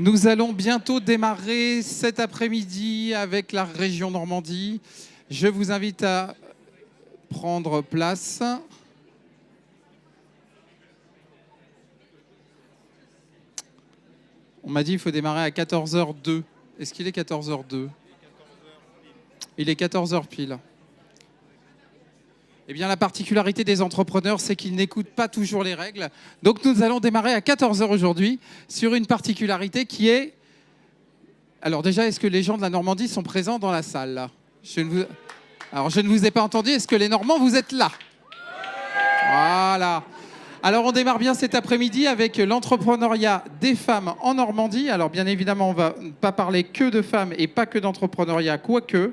Nous allons bientôt démarrer cet après-midi avec la région Normandie. Je vous invite à prendre place. On m'a dit qu'il faut démarrer à 14h02. Est-ce qu'il est 14h02 ? Il est 14h pile. Eh bien, la particularité des entrepreneurs, c'est qu'ils n'écoutent pas toujours les règles. Donc, nous allons démarrer à 14h aujourd'hui sur une particularité qui est... Alors déjà, est-ce que les gens de la Normandie sont présents dans la salle là ? Alors, je ne vous ai pas entendu. Est-ce que les Normands, vous êtes là ? Voilà. Alors, on démarre bien cet après-midi avec l'entrepreneuriat des femmes en Normandie. Alors, bien évidemment, on ne va pas parler que de femmes et pas que d'entrepreneuriat, quoique.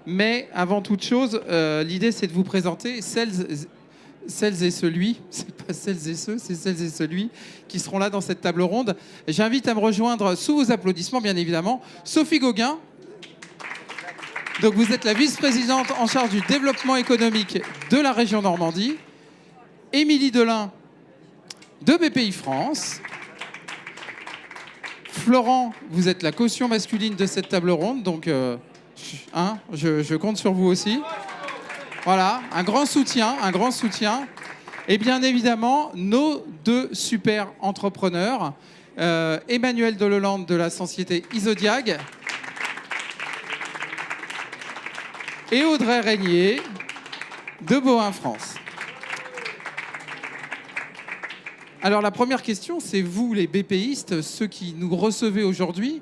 Mais avant toute chose, l'idée, c'est de vous présenter celles et celui, c'est pas celles et ceux, c'est celles et celui qui seront là dans cette table ronde. J'invite à me rejoindre, sous vos applaudissements, bien évidemment, Sophie Gauguin. Donc, vous êtes la vice-présidente en charge du développement économique de la région Normandie. Émilie Delin, de BPI France. Florent, vous êtes la caution masculine de cette table ronde, donc je compte sur vous aussi. Voilà, un grand soutien. Et bien évidemment, nos deux super entrepreneurs, Emmanuel Delelande de la société Isodiag et Audrey Régnier de Boin France. Alors la première question, c'est vous les BPistes, ceux qui nous recevez aujourd'hui,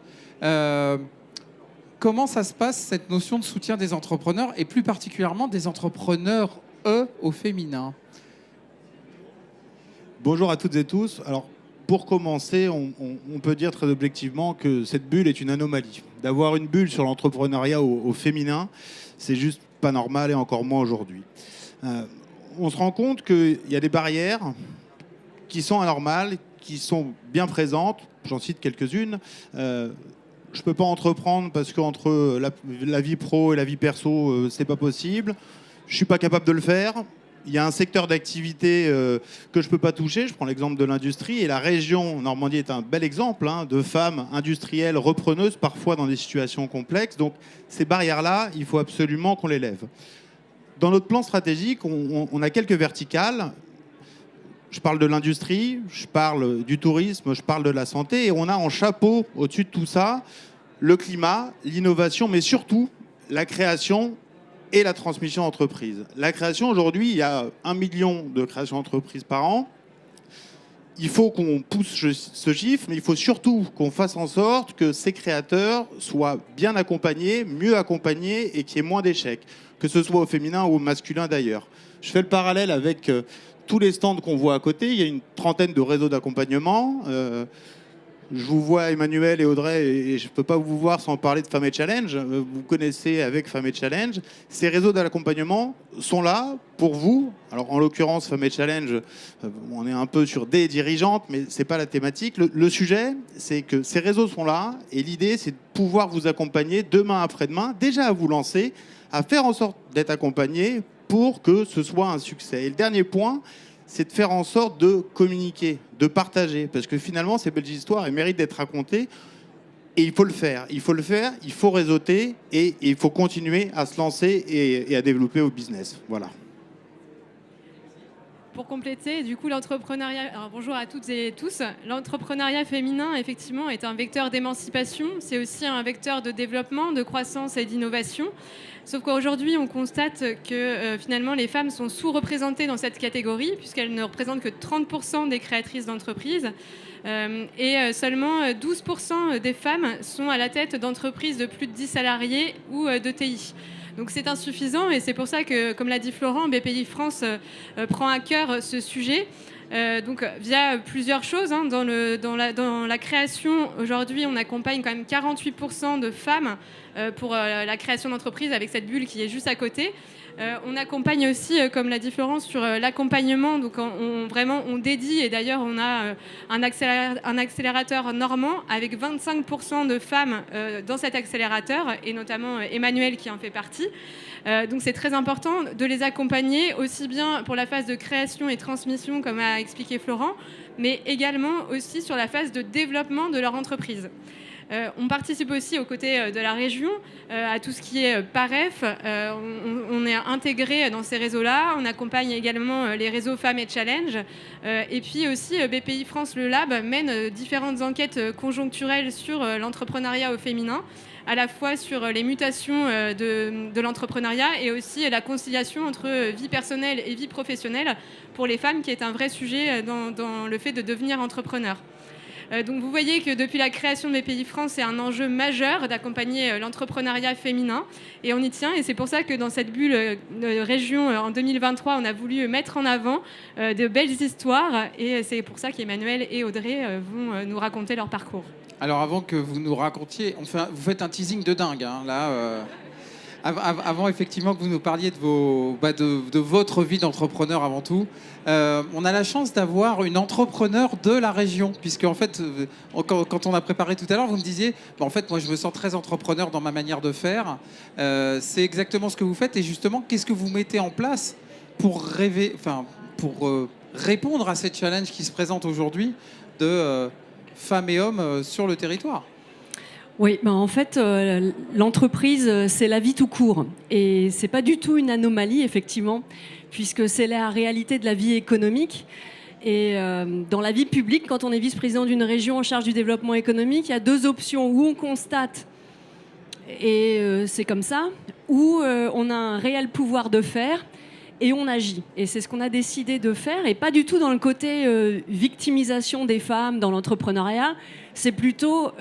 comment ça se passe cette notion de soutien des entrepreneurs et plus particulièrement des entrepreneurs au féminin ? Bonjour à toutes et tous. Alors pour commencer, on peut dire très objectivement que cette bulle est une anomalie. D'avoir une bulle sur l'entrepreneuriat au féminin, c'est juste pas normal et encore moins aujourd'hui. On se rend compte qu'il y a des barrières qui sont anormales, qui sont bien présentes. J'en cite quelques-unes. Je ne peux pas entreprendre parce qu'entre la vie pro et la vie perso, c'est pas possible. Je ne suis pas capable de le faire. Il y a un secteur d'activité que je ne peux pas toucher. Je prends l'exemple de l'industrie. Et la région Normandie est un bel exemple de femmes industrielles repreneuses, parfois dans des situations complexes. Donc ces barrières-là, il faut absolument qu'on les lève. Dans notre plan stratégique, on a quelques verticales. Je parle de l'industrie, je parle du tourisme, je parle de la santé. Et on a en chapeau, au-dessus de tout ça, le climat, l'innovation, mais surtout la création et la transmission d'entreprises. La création, aujourd'hui, il y a 1 million de créations d'entreprises par an. Il faut qu'on pousse ce chiffre, mais il faut surtout qu'on fasse en sorte que ces créateurs soient bien accompagnés, mieux accompagnés et qu'il y ait moins d'échecs, que ce soit au féminin ou au masculin d'ailleurs. Je fais le parallèle avec tous les stands qu'on voit à côté. Il y a une trentaine de réseaux d'accompagnement. Je vous vois Emmanuel et Audrey et je ne peux pas vous voir sans parler de Femmes et Challenge. Vous connaissez avec Femmes et Challenge. Ces réseaux d'accompagnement sont là pour vous. Alors en l'occurrence, Femmes et Challenge, on est un peu sur des dirigeantes, mais ce n'est pas la thématique. Le sujet, c'est que ces réseaux sont là et l'idée, c'est de pouvoir vous accompagner demain après-demain, déjà à vous lancer, à faire en sorte d'être accompagné pour que ce soit un succès. Et le dernier point, c'est de faire en sorte de communiquer, de partager. Parce que finalement, ces belles histoires, elles méritent d'être racontées. Et il faut le faire. Il faut réseauter et il faut continuer à se lancer et à développer au business. Voilà. Pour compléter, du coup, l'entrepreneuriat... Alors, bonjour à toutes et tous. L'entrepreneuriat féminin, effectivement, est un vecteur d'émancipation. C'est aussi un vecteur de développement, de croissance et d'innovation. Sauf qu'aujourd'hui, on constate que finalement, les femmes sont sous-représentées dans cette catégorie, puisqu'elles ne représentent que 30% des créatrices d'entreprises. Et seulement 12% des femmes sont à la tête d'entreprises de plus de 10 salariés ou d'ETI. Donc c'est insuffisant et c'est pour ça que, comme l'a dit Florent, BPI France prend à cœur ce sujet. Donc via plusieurs choses. Dans la création, aujourd'hui, on accompagne quand même 48% de femmes pour la création d'entreprises avec cette bulle qui est juste à côté. On accompagne aussi, comme l'a dit Florence, sur l'accompagnement. Donc on dédie, et d'ailleurs on a un accélérateur normand avec 25% de femmes dans cet accélérateur, et notamment Emmanuel qui en fait partie. Donc c'est très important de les accompagner aussi bien pour la phase de création et transmission, comme a expliqué Florent, mais également aussi sur la phase de développement de leur entreprise. On participe aussi aux côtés de la région à tout ce qui est PAREF. On est intégré dans ces réseaux-là. On accompagne également les réseaux Femmes et Challenge. Et puis aussi, BPI France, le Lab, mène différentes enquêtes conjoncturelles sur l'entrepreneuriat au féminin, à la fois sur les mutations de l'entrepreneuriat et aussi la conciliation entre vie personnelle et vie professionnelle pour les femmes, qui est un vrai sujet dans le fait de devenir entrepreneur. Donc vous voyez que depuis la création de BPI France, c'est un enjeu majeur d'accompagner l'entrepreneuriat féminin, et on y tient, et c'est pour ça que dans cette bulle région en 2023, on a voulu mettre en avant de belles histoires, et c'est pour ça qu'Emmanuel et Audrey vont nous raconter leur parcours. Alors avant que vous nous racontiez, vous faites un teasing de dingue, hein, là. Avant effectivement que vous nous parliez de votre vie d'entrepreneur avant tout, on a la chance d'avoir une entrepreneur de la région, puisque en fait, quand on a préparé tout à l'heure, vous me disiez, en fait, moi je me sens très entrepreneur dans ma manière de faire. C'est exactement ce que vous faites, et justement, qu'est-ce que vous mettez en place pour répondre à ces challenges qui se présentent aujourd'hui de femmes et hommes sur le territoire? Oui, en fait, l'entreprise, c'est la vie tout court. Et ce n'est pas du tout une anomalie, effectivement, puisque c'est la réalité de la vie économique. Et dans la vie publique, quand on est vice-président d'une région en charge du développement économique, il y a deux options: où on constate, et c'est comme ça, ou on a un réel pouvoir de faire, et on agit. Et c'est ce qu'on a décidé de faire, et pas du tout dans le côté victimisation des femmes dans l'entrepreneuriat. C'est plutôt,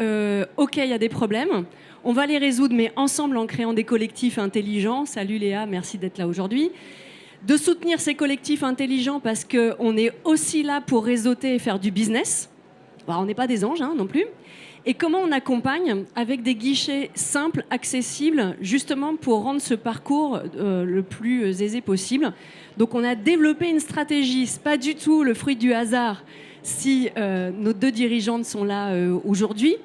OK, il y a des problèmes, on va les résoudre, mais ensemble, en créant des collectifs intelligents. Salut Léa, merci d'être là aujourd'hui. De soutenir ces collectifs intelligents, parce qu'on est aussi là pour réseauter et faire du business. On n'est pas des anges non plus. Et comment on accompagne? Avec des guichets simples, accessibles, justement pour rendre ce parcours le plus aisé possible. Donc on a développé une stratégie, c'est pas du tout le fruit du hasard si nos deux dirigeantes sont là aujourd'hui.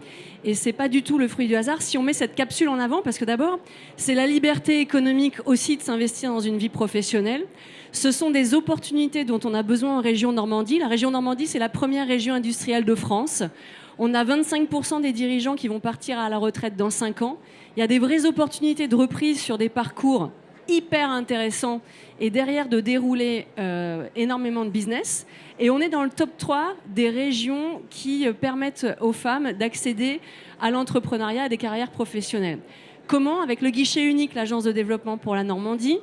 Et c'est pas du tout le fruit du hasard si on met cette capsule en avant, parce que d'abord, c'est la liberté économique aussi de s'investir dans une vie professionnelle. Ce sont des opportunités dont on a besoin en région Normandie. La région Normandie, c'est la première région industrielle de France. On a 25% des dirigeants qui vont partir à la retraite dans 5 ans. Il y a des vraies opportunités de reprise sur des parcours hyper intéressants, et derrière de dérouler énormément de business. Et on est dans le top 3 des régions qui permettent aux femmes d'accéder à l'entrepreneuriat, à des carrières professionnelles. Comment? Avec le guichet unique, l'Agence de développement pour la Normandie,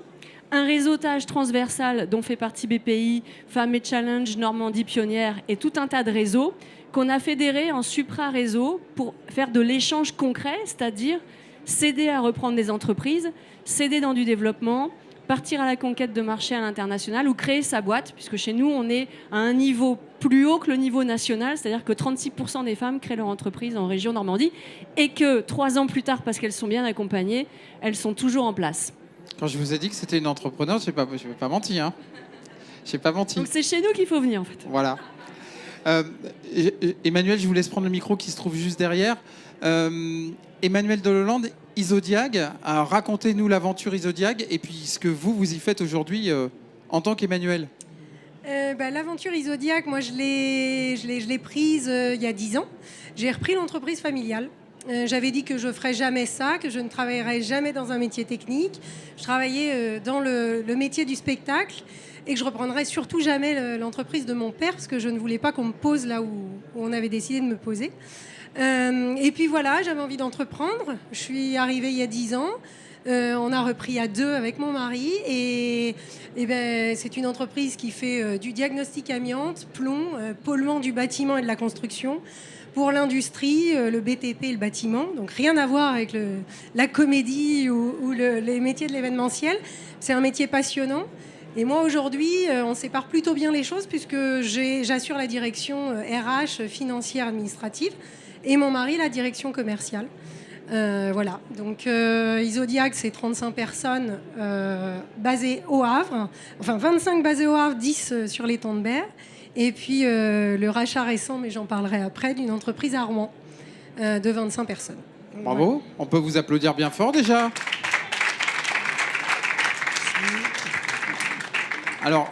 un réseautage transversal dont fait partie BPI, Femmes et Challenge, Normandie Pionnière, et tout un tas de réseaux qu'on a fédérés en supra-réseau pour faire de l'échange concret, c'est-à-dire s'aider à reprendre des entreprises, s'aider dans du développement, partir à la conquête de marchés à l'international ou créer sa boîte, puisque chez nous, on est à un niveau plus haut que le niveau national, c'est-à-dire que 36% des femmes créent leur entreprise en région Normandie, et que 3 ans plus tard, parce qu'elles sont bien accompagnées, elles sont toujours en place. Quand je vous ai dit que c'était une entrepreneure, je n'ai pas menti. Hein. Je n'ai pas menti. Donc c'est chez nous qu'il faut venir, en fait. Voilà. Emmanuel, je vous laisse prendre le micro qui se trouve juste derrière. Emmanuel Delhollande, Isodiag, racontez-nous l'aventure Isodiag et puis ce que vous y faites aujourd'hui en tant qu'Emmanuel. L'aventure Isodiag, moi je l'ai prise il y a 10 ans. J'ai repris l'entreprise familiale. J'avais dit que je ne ferais jamais ça, que je ne travaillerais jamais dans un métier technique. Je travaillais dans le métier du spectacle et que je ne reprendrais surtout jamais l'entreprise de mon père, parce que je ne voulais pas qu'on me pose là où on avait décidé de me poser. Et puis voilà, j'avais envie d'entreprendre. Je suis arrivée il y a 10 ans. On a repris à 2 avec mon mari. Et c'est une entreprise qui fait du diagnostic amiante, plomb, polluant du bâtiment et de la construction pour l'industrie, le BTP et le bâtiment. Donc rien à voir avec la comédie ou les métiers de l'événementiel. C'est un métier passionnant. Et moi, aujourd'hui, on sépare plutôt bien les choses puisque j'assure la direction RH, financière, administrative, et mon mari, la direction commerciale. Voilà, donc Isodiac, c'est 35 personnes basées au Havre, enfin 25 basées au Havre, 10 sur l'étang de Berre, et puis le rachat récent, mais j'en parlerai après, d'une entreprise à Rouen de 25 personnes. Donc, Bravo, voilà. on peut vous applaudir bien fort déjà. Alors,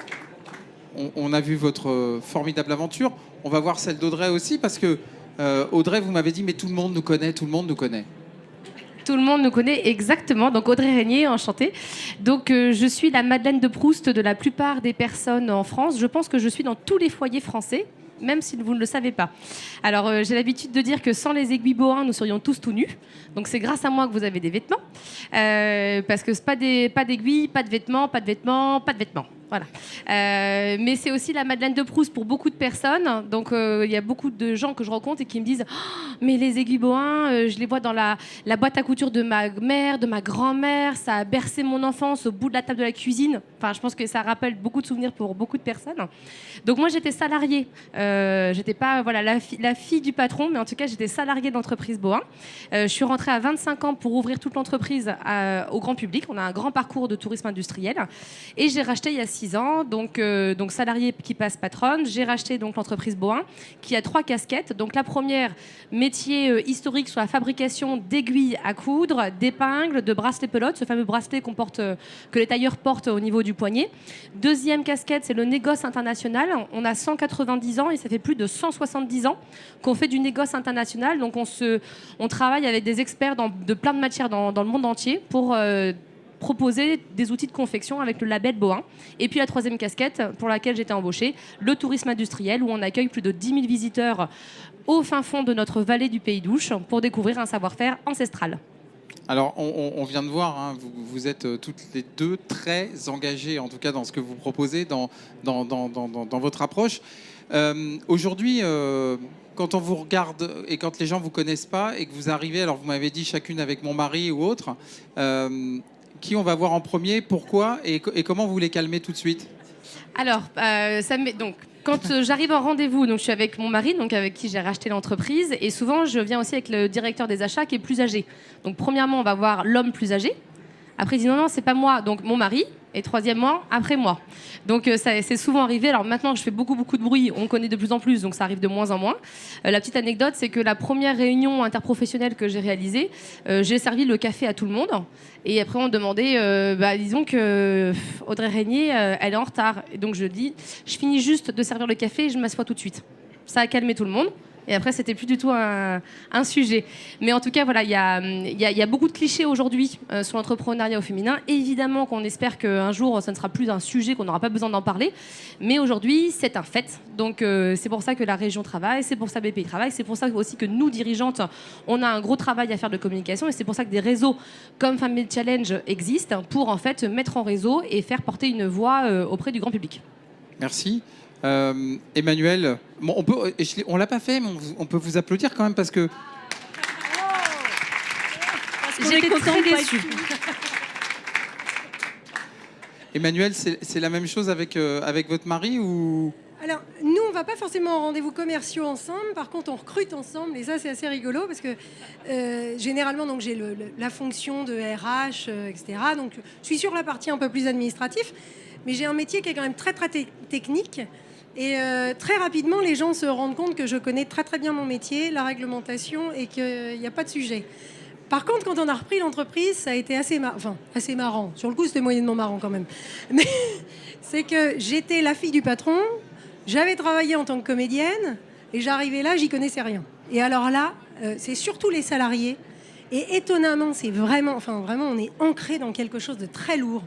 on a vu votre formidable aventure, on va voir celle d'Audrey aussi, parce que Audrey, vous m'avez dit, mais tout le monde nous connaît, tout le monde nous connaît. Tout le monde nous connaît exactement. Donc Audrey Régnier, enchantée. Donc je suis la Madeleine de Proust de la plupart des personnes en France. Je pense que je suis dans tous les foyers français, même si vous ne le savez pas. Alors j'ai l'habitude de dire que sans les aiguilles Bohin, nous serions tous tout nus. Donc c'est grâce à moi que vous avez des vêtements. Parce que c'est pas d'aiguilles, pas de vêtements, pas de vêtements, pas de vêtements. Voilà. Mais c'est aussi la Madeleine de Proust pour beaucoup de personnes. Donc il y a beaucoup de gens que je rencontre et qui me disent oh, mais les aiguilles Bohin, je les vois dans la boîte à couture de ma mère, de ma grand-mère. Ça a bercé mon enfance au bout de la table de la cuisine. Enfin, je pense que ça rappelle beaucoup de souvenirs pour beaucoup de personnes. Donc moi, j'étais salariée. J'étais pas voilà, la fille du patron, mais en tout cas, j'étais salariée de l'entreprise Bohin. Je suis rentrée à 25 ans pour ouvrir toute l'entreprise au grand public. On a un grand parcours de tourisme industriel. Et j'ai racheté il y a 6 ans, donc salariée qui passe patronne. J'ai racheté donc l'entreprise Bohin, qui a 3 casquettes. Donc la première, métier historique sur la fabrication d'aiguilles à coudre, d'épingles, de bracelets pelotes, ce fameux bracelet que les tailleurs portent au niveau du poignet. Deuxième casquette, c'est le négoce international. On a 190 ans et ça fait plus de 170 ans qu'on fait du négoce international. Donc on travaille avec des experts de plein de matières dans le monde entier pour proposer des outils de confection avec le label Bohin. Et puis la troisième casquette pour laquelle j'étais embauchée, le tourisme industriel, où on accueille plus de 10 000 visiteurs au fin fond de notre vallée du Pays d'Ouche pour découvrir un savoir-faire ancestral. Alors, on vient de voir, hein, vous êtes toutes les deux très engagées, en tout cas dans ce que vous proposez, dans votre approche. Aujourd'hui, quand on vous regarde et quand les gens ne vous connaissent pas et que vous arrivez, alors vous m'avez dit chacune avec mon mari ou autre, qui on va voir en premier, pourquoi et comment vous les calmez tout de suite? Alors, donc, quand j'arrive en rendez-vous, donc je suis avec mon mari, donc avec qui j'ai racheté l'entreprise, et souvent je viens aussi avec le directeur des achats qui est plus âgé. Donc premièrement, on va voir l'homme plus âgé. Après, il dit non, c'est pas moi, donc mon mari. Et troisièmement, après moi. Donc c'est souvent arrivé. Alors maintenant, je fais beaucoup de bruit. On connaît de plus en plus, donc ça arrive de moins en moins. La petite anecdote, c'est que la première réunion interprofessionnelle que j'ai réalisée, j'ai servi le café à tout le monde. Et après, on demandait, disons que Audrey Régnier, elle est en retard. Et donc je dis, je finis juste de servir le café et je m'assois tout de suite. Ça a calmé tout le monde. Et après, c'était plus du tout un sujet. Mais en tout cas, voilà, il y a beaucoup de clichés aujourd'hui sur l'entrepreneuriat au féminin. Évidemment qu'on espère qu'un jour, ça ne sera plus un sujet, qu'on n'aura pas besoin d'en parler. Mais aujourd'hui, c'est un fait. Donc, c'est pour ça que la région travaille, c'est pour ça que BPI travaille, c'est pour ça aussi que nous, dirigeantes, on a un gros travail à faire de communication. Et c'est pour ça que des réseaux comme Family Challenge existent pour, en fait, mettre en réseau et faire porter une voix auprès du grand public. Merci. Emmanuel, bon, on l'a pas fait, mais on peut vous applaudir quand même parce que J'étais très déçue. Emmanuel, c'est la même chose avec votre mari ou? Alors, nous, on ne va pas forcément en rendez-vous commerciaux ensemble. Par contre, on recrute ensemble. Et ça, c'est assez rigolo parce que généralement, donc, j'ai la fonction de RH, etc. Donc, je suis sur la partie un peu plus administrative. Mais j'ai un métier qui est quand même très technique. Et très rapidement, les gens se rendent compte que je connais très bien mon métier, la réglementation, et qu'il n'y a pas de sujet. Par contre, quand on a repris l'entreprise, ça a été assez marrant. Sur le coup, c'était moyennement marrant quand même. Mais c'est que j'étais la fille du patron, j'avais travaillé en tant que comédienne, et j'arrivais là, j'y connaissais rien. Et alors là, c'est surtout les salariés. Et étonnamment, c'est vraiment, on est ancré dans quelque chose de très lourd.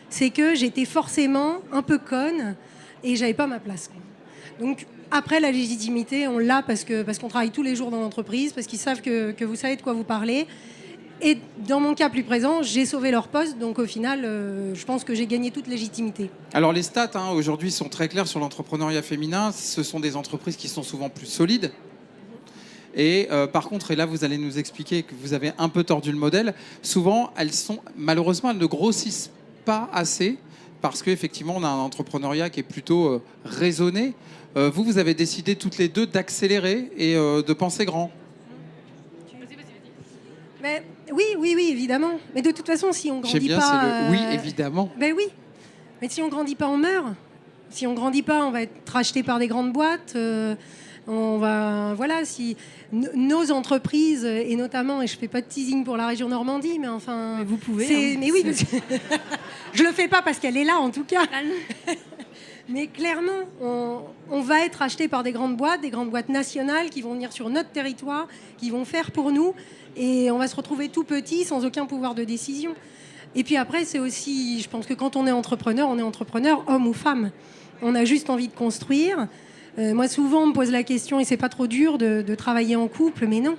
C'est que j'étais forcément un peu conne, et j'avais pas ma place. Donc après, la légitimité, on l'a parce qu'on travaille tous les jours dans l'entreprise, parce qu'ils savent que vous savez de quoi vous parlez. Et dans mon cas plus présent, j'ai sauvé leur poste, donc au final, je pense que j'ai gagné toute légitimité. Alors les stats aujourd'hui sont très claires sur l'entrepreneuriat féminin. Ce sont des entreprises qui sont souvent plus solides. Et par contre, et là vous allez nous expliquer que vous avez un peu tordu le modèle, souvent malheureusement elles ne grossissent pas assez. Parce qu'effectivement, on a un entrepreneuriat qui est plutôt raisonné. Vous avez décidé toutes les deux d'accélérer et de penser grand. Ben, oui, évidemment. Mais de toute façon, si on J'aime grandit bien, pas... c'est le oui, évidemment. Ben oui. Mais si on grandit pas, on meurt. Si on grandit pas, on va être racheté par des grandes boîtes. On va... Voilà, si... Nos entreprises, et notamment, et je fais pas de teasing pour la région Normandie, mais enfin... Mais vous pouvez. Mais oui, je le fais pas parce qu'elle est là, en tout cas. Mais clairement, on va être acheté par des grandes boîtes nationales qui vont venir sur notre territoire, qui vont faire pour nous, et on va se retrouver tout petit, sans aucun pouvoir de décision. Et puis après, c'est aussi, je pense que quand on est entrepreneur, homme ou femme. On a juste envie de construire. Moi, souvent, on me pose la question, et c'est pas trop dur de travailler en couple, mais non.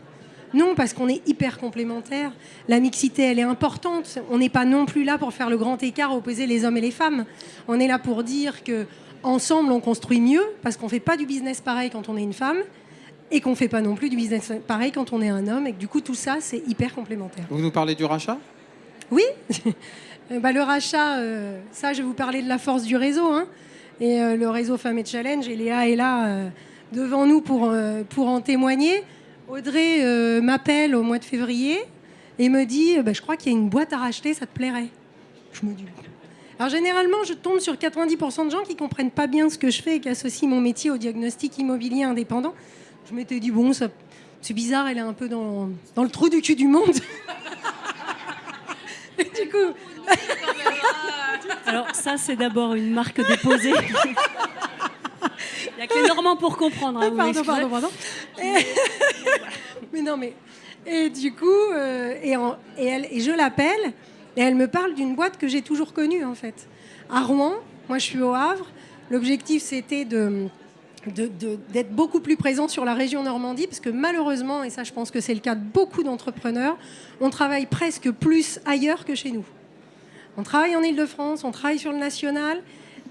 Non, parce qu'on est hyper complémentaires. La mixité, elle est importante. On n'est pas non plus là pour faire le grand écart, opposer les hommes et les femmes. On est là pour dire que ensemble, on construit mieux, parce qu'on fait pas du business pareil quand on est une femme, et qu'on fait pas non plus du business pareil quand on est un homme. Et que du coup, tout ça, c'est hyper complémentaire. Vous nous parlez du rachat ? Oui. Le rachat, ça, je vais vous parler de la force du réseau. Hein. Et le réseau Femmes et Challenge, et Léa est là devant nous pour en témoigner. Audrey m'appelle au mois de février et me dit je crois qu'il y a une boîte à racheter, ça te plairait. Je me dis. Alors généralement, je tombe sur 90% de gens qui comprennent pas bien ce que je fais et qui associent mon métier au diagnostic immobilier indépendant. Je m'étais dit bon, ça, c'est bizarre, elle est un peu dans le trou du cul du monde. Et du coup. Alors ça, c'est d'abord une marque déposée. Il n'y a que les Normands pour comprendre. Hein, Pardon. Mais non, mais... Et du coup, et je l'appelle, et elle me parle d'une boîte que j'ai toujours connue, en fait. À Rouen, moi je suis au Havre, l'objectif c'était d'être beaucoup plus présent sur la région Normandie, parce que malheureusement, et ça je pense que c'est le cas de beaucoup d'entrepreneurs, on travaille presque plus ailleurs que chez nous. On travaille en Île-de-France, on travaille sur le national,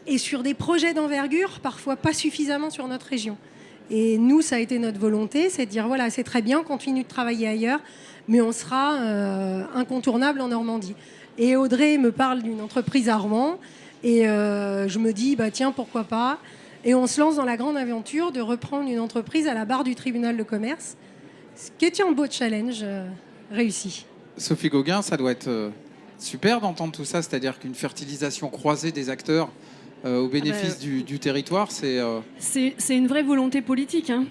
et sur des projets d'envergure, parfois pas suffisamment sur notre région. Et nous, ça a été notre volonté, c'est de dire, voilà, c'est très bien, continue de travailler ailleurs, mais on sera incontournable en Normandie. Et Audrey me parle d'une entreprise à Rouen, et je me dis, tiens, pourquoi pas. Et on se lance dans la grande aventure de reprendre une entreprise à la barre du tribunal de commerce, ce qui est un beau challenge réussi. Sophie Gauguin, ça doit être super d'entendre tout ça, c'est-à-dire qu'une fertilisation croisée des acteurs au bénéfice du territoire, c'est... C'est une vraie volonté politique. Hein.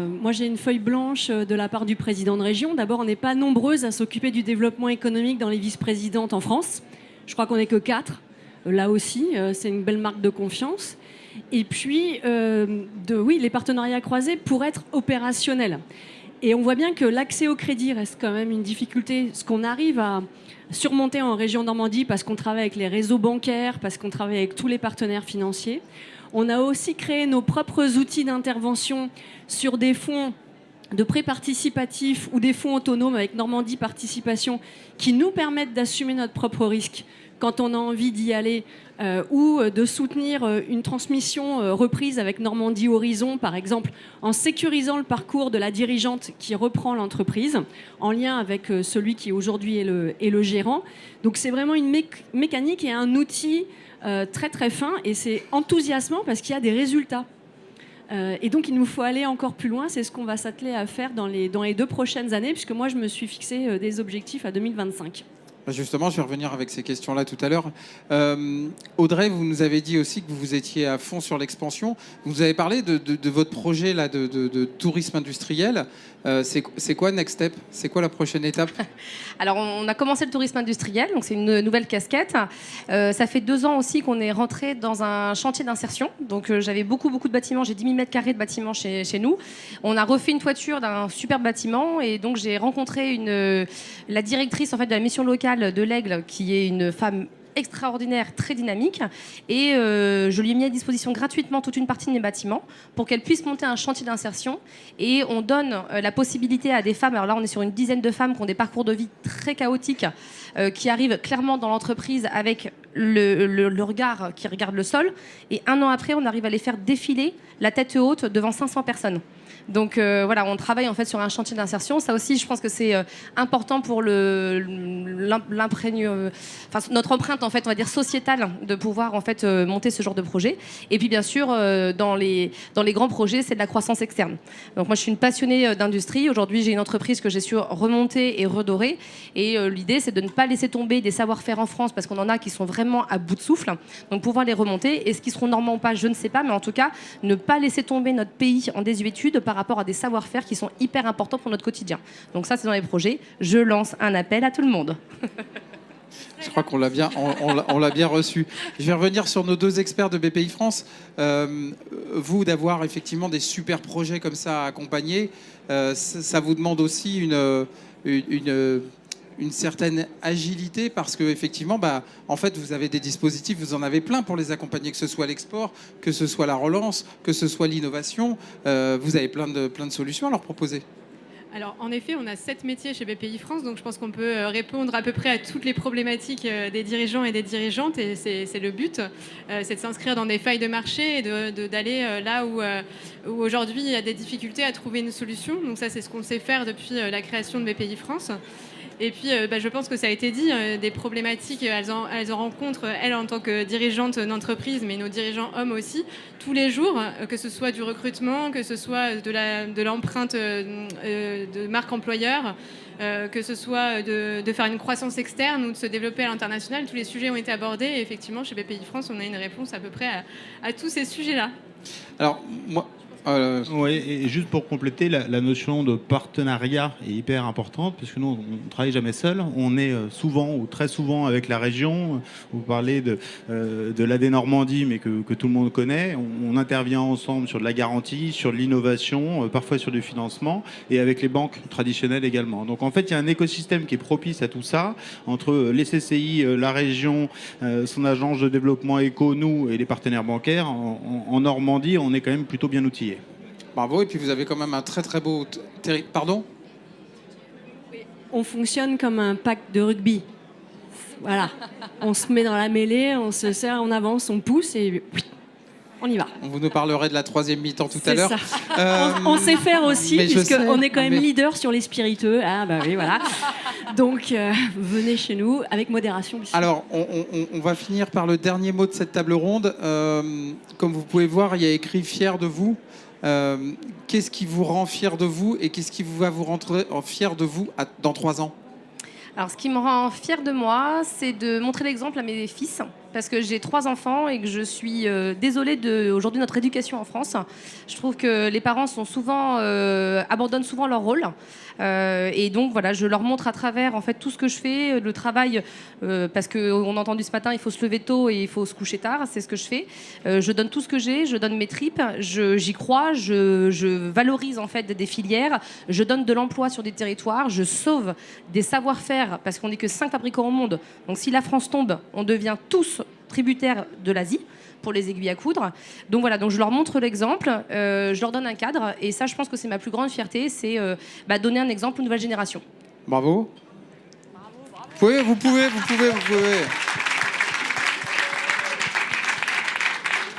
Moi, j'ai une feuille blanche de la part du président de région. D'abord, on n'est pas nombreuses à s'occuper du développement économique dans les vice-présidentes en France. Je crois qu'on n'est que 4. Là aussi, c'est une belle marque de confiance. Et puis, les partenariats croisés pour être opérationnels. Et on voit bien que l'accès au crédit reste quand même une difficulté. Ce qu'on arrive à surmonter en région Normandie parce qu'on travaille avec les réseaux bancaires, parce qu'on travaille avec tous les partenaires financiers. On a aussi créé nos propres outils d'intervention sur des fonds de prêts participatifs ou des fonds autonomes avec Normandie Participation qui nous permettent d'assumer notre propre risque quand on a envie d'y aller ou de soutenir une transmission reprise avec Normandie Horizon, par exemple, en sécurisant le parcours de la dirigeante qui reprend l'entreprise, en lien avec celui qui aujourd'hui est le gérant. Donc c'est vraiment une mécanique et un outil très très fin, et c'est enthousiasmant parce qu'il y a des résultats. Et donc il nous faut aller encore plus loin, c'est ce qu'on va s'atteler à faire dans les 2 prochaines années, puisque moi je me suis fixé des objectifs à 2025. Justement, je vais revenir avec ces questions-là tout à l'heure. Audrey, vous nous avez dit aussi que vous étiez à fond sur l'expansion. Vous avez parlé de votre projet là, de tourisme industriel. C'est quoi Next Step? C'est quoi la prochaine étape? Alors, on a commencé le tourisme industriel, donc c'est une nouvelle casquette. Ça fait 2 ans aussi qu'on est rentré dans un chantier d'insertion. Donc, j'avais beaucoup de bâtiments. J'ai 10 000 mètres carrés de bâtiments chez nous. On a refait une toiture d'un super bâtiment, et donc j'ai rencontré la directrice en fait de la mission locale de l'Aigle, qui est une femme extraordinaire, très dynamique, et je lui ai mis à disposition gratuitement toute une partie de mes bâtiments pour qu'elle puisse monter un chantier d'insertion, et on donne la possibilité à des femmes, alors là on est sur une dizaine de femmes qui ont des parcours de vie très chaotiques, qui arrivent clairement dans l'entreprise avec le regard qui regarde le sol, et 1 an après on arrive à les faire défiler la tête haute devant 500 personnes. Donc voilà, on travaille en fait sur un chantier d'insertion. Ça aussi, je pense que c'est important pour notre empreinte en fait, on va dire sociétale de pouvoir en fait monter ce genre de projet. Et puis bien sûr, dans les grands projets, c'est de la croissance externe. Donc moi, je suis une passionnée d'industrie. Aujourd'hui, j'ai une entreprise que j'ai su remonter et redorer. Et l'idée, c'est de ne pas laisser tomber des savoir-faire en France, parce qu'on en a qui sont vraiment à bout de souffle. Donc pouvoir les remonter. Est-ce qu'ils seront normands ou pas, je ne sais pas, mais en tout cas, ne pas laisser tomber notre pays en désuétude par rapport à des savoir-faire qui sont hyper importants pour notre quotidien. Donc ça, c'est dans les projets. Je lance un appel à tout le monde. Je crois qu'on l'a bien, on l'a bien reçu. Je vais revenir sur nos deux experts de BPI France. Vous, d'avoir effectivement des super projets comme ça à accompagner, ça vous demande aussi une certaine agilité, parce que effectivement, en fait, vous avez des dispositifs, vous en avez plein pour les accompagner, que ce soit l'export, que ce soit la relance, que ce soit l'innovation. Vous avez plein de solutions à leur proposer. Alors, en effet, on a 7 métiers chez BPI France, donc je pense qu'on peut répondre à peu près à toutes les problématiques des dirigeants et des dirigeantes, et c'est le but, c'est de s'inscrire dans des failles de marché et d'aller là où aujourd'hui il y a des difficultés à trouver une solution. Donc ça, c'est ce qu'on sait faire depuis la création de BPI France. Et puis, je pense que ça a été dit, des problématiques, elles en rencontrent, elles, en tant que dirigeantes d'entreprise, mais nos dirigeants hommes aussi, tous les jours, que ce soit du recrutement, que ce soit de l'empreinte de marque employeur, que ce soit de faire une croissance externe ou de se développer à l'international. Tous les sujets ont été abordés, et effectivement, chez BPI France, on a une réponse à peu près à tous ces sujets-là. Alors, moi... Oui, et juste pour compléter, la notion de partenariat est hyper importante, parce que nous, on ne travaille jamais seul. On est souvent ou très souvent avec la région. Vous parlez de l'AD Normandie, mais que tout le monde connaît. On intervient ensemble sur de la garantie, sur de l'innovation, parfois sur du financement, et avec les banques traditionnelles également. Donc en fait, il y a un écosystème qui est propice à tout ça, entre les CCI, la région, son agence de développement éco, nous et les partenaires bancaires. En Normandie, on est quand même plutôt bien outillés. Bravo, et puis vous avez quand même un très très beau... Pardon ? On fonctionne comme un pack de rugby. Voilà, on se met dans la mêlée, on se serre, on avance, on pousse et on y va. Vous nous parlerez de la troisième mi-temps tout à l'heure. On sait faire aussi, puisqu'on est quand même leader sur les spiritueux. Ah bah oui, voilà. Donc venez chez nous avec modération. Alors, on va finir par le dernier mot de cette table ronde. Comme vous pouvez voir, il y a écrit « Fier de vous ». Qu'est-ce qui vous rend fier de vous, et qu'est-ce qui va vous rendre fier de vous dans 3 ans ? Alors, ce qui me rend fière de moi, c'est de montrer l'exemple à mes fils, parce que j'ai 3 enfants et que je suis désolée de aujourd'hui notre éducation en France. Je trouve que les parents sont souvent abandonnent souvent leur rôle, et donc voilà, je leur montre à travers en fait tout ce que je fais, le travail, parce qu'on a entendu ce matin, il faut se lever tôt et il faut se coucher tard. C'est ce que je fais. Je donne tout ce que j'ai, je donne mes tripes, j'y crois, je valorise en fait des filières, je donne de l'emploi sur des territoires, je sauve des savoir-faire, parce qu'on n'est que 5 fabricants au monde. Donc si la France tombe, on devient tous tributaires de l'Asie pour les aiguilles à coudre. Donc voilà, donc je leur montre l'exemple, je leur donne un cadre, et ça, je pense que c'est ma plus grande fierté, c'est donner un exemple aux nouvelles générations. Bravo. Vous pouvez.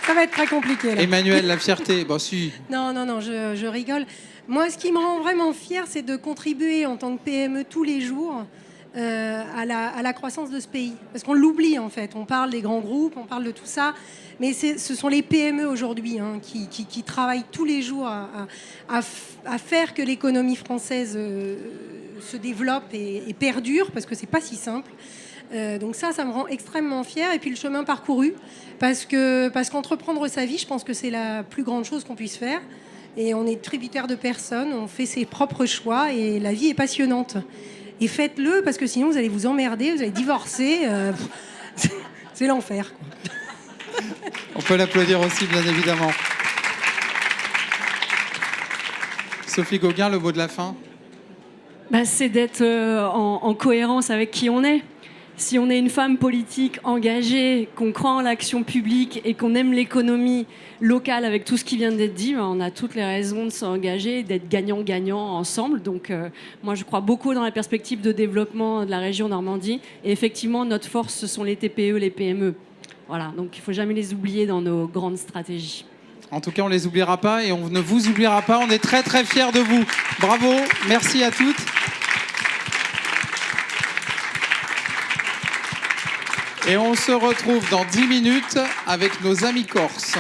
Ça va être très compliqué, là. Emmanuel, la fierté. Bon, si. Non, je rigole. Moi, ce qui me rend vraiment fière, c'est de contribuer en tant que PME tous les jours à la croissance de ce pays. Parce qu'on l'oublie, en fait. On parle des grands groupes, on parle de tout ça. Mais ce sont les PME aujourd'hui qui travaillent tous les jours à faire que l'économie française se développe et perdure, parce que c'est pas si simple. Donc ça me rend extrêmement fière. Et puis le chemin parcouru, parce qu'entreprendre sa vie, je pense que c'est la plus grande chose qu'on puisse faire. Et on est tributaire de personne, on fait ses propres choix, et la vie est passionnante. Et faites-le, parce que sinon vous allez vous emmerder, vous allez divorcer. C'est l'enfer, quoi. On peut l'applaudir aussi, bien évidemment. Sophie Gauguin, le mot de la fin. C'est d'être en cohérence avec qui on est. Si on est une femme politique engagée, qu'on croit en l'action publique et qu'on aime l'économie locale avec tout ce qui vient d'être dit, on a toutes les raisons de s'engager, d'être gagnant-gagnant ensemble. Donc moi, je crois beaucoup dans la perspective de développement de la région Normandie. Et effectivement, notre force, ce sont les TPE, les PME. Voilà, donc il ne faut jamais les oublier dans nos grandes stratégies. En tout cas, on ne les oubliera pas, et on ne vous oubliera pas. On est très très fiers de vous. Bravo, merci à toutes. Et on se retrouve dans 10 minutes avec nos amis corses.